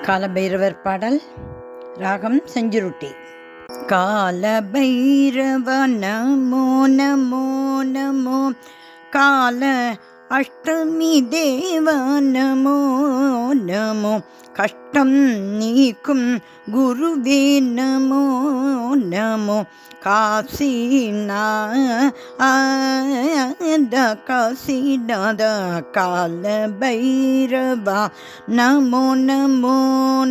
காலபைரவர் பாடல். ராகம் செஞ்சுருட்டி. காலபைரவ நமோ நமோ நமோ, கால அஷ்டமி தேவ நமோ நமோ, கஷ்டம் நீக்கும் குருவே நமோ நமோ, காசிநாத காலபைரவா நமோ நமோ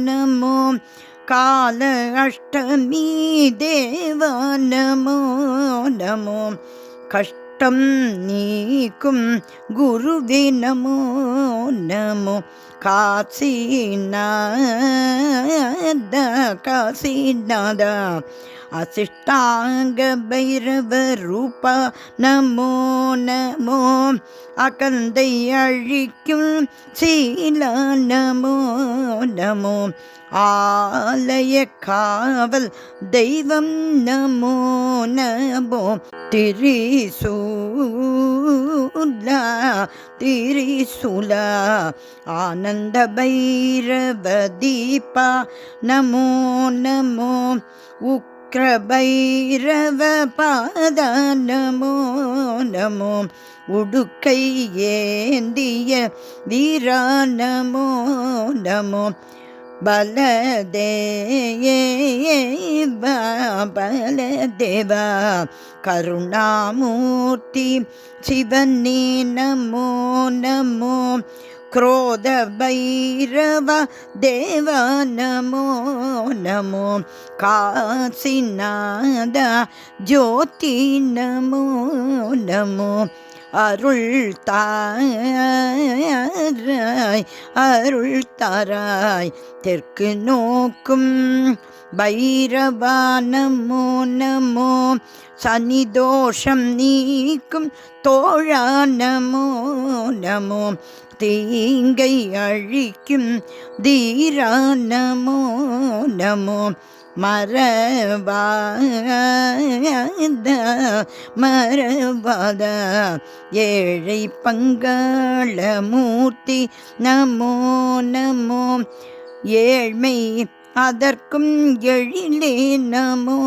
நமோ, கால அஷ்டமி தேவ நமோ நமோ, கஷ்டம் நீக்கும் குருவே நமோ நமோ, காசிநாத அசிஷ்டாங்க பைரவ ரூபா நமோ நமோ, அகந்தை அழிக்கும் சீல நமோ நமோ, ஆலய காவல் தெய்வம் நமோ நமோ, திரிசூல ஆனந்த பைரவ தீபா நமோ நமோ, உக்ரபைரவ பாத நமோ நமோ, உடுக்கை ஏந்திய வீரா நமோ நமோ, பலதேவ கருணாமூர்த்தி சிவனே நமோ நமோ, क्रोध भैरव देव नमो नमो, काशीनाथ ज्योति नमो नमो, அருள் தாராய் தெற்கு நோக்கும் பைரவா நமோ நமோ, சனி தோஷம் நீக்கும் தோழா நமோ நமோ, தீங்கை அழிக்கும் தீரா நமோ நமோ, மறவாத ஏழை பங்களமூர்த்தி நமோ நமோ, ஏழ்மை அதற்கும் எழிலே நமோ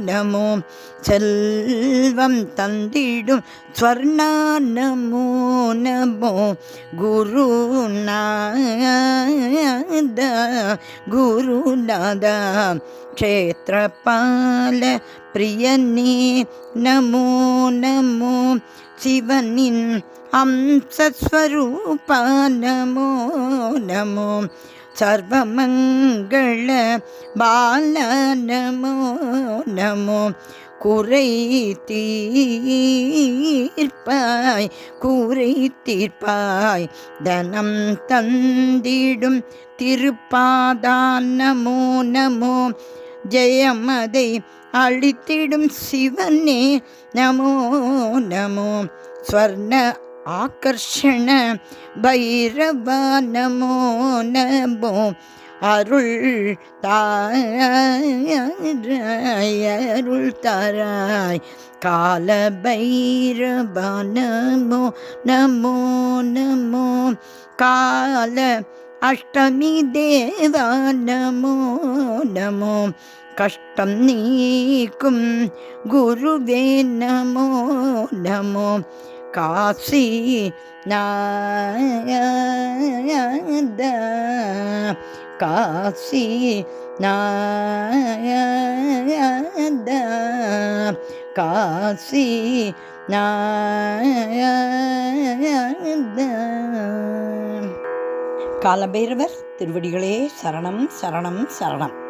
நமோ, செல்வம் தந்திடும் ஸ்வர்ணா நமோ நமோ, குருநாத க்ஷேத்ரபால பிரியனே நமோ நமோ, சிவனின் அம்சஸ்வரூபா நமோ நமோ, சர்வமங்கள பால நமோ நமோ, குறை தீர்ப்பாய் தனம் தந்திடும் திருப்பாதா நமோ நமோ, ஜெயமதை அளித்திடும் சிவனே நமோ நமோ, ஸ்வர்ண ஆகர்ஷண பைரவ நமோ நமோ, அருள் தாராய் கால பைரவ நமோ நமோ நமோ, கால அஷ்டமி தேவ நமோ நமோ, கஷ்டம் நீக்கும் குருவே நமோ நமோ, காசிநாத காலபைரவர் திருவடிகளே சரணம் சரணம் சரணம்.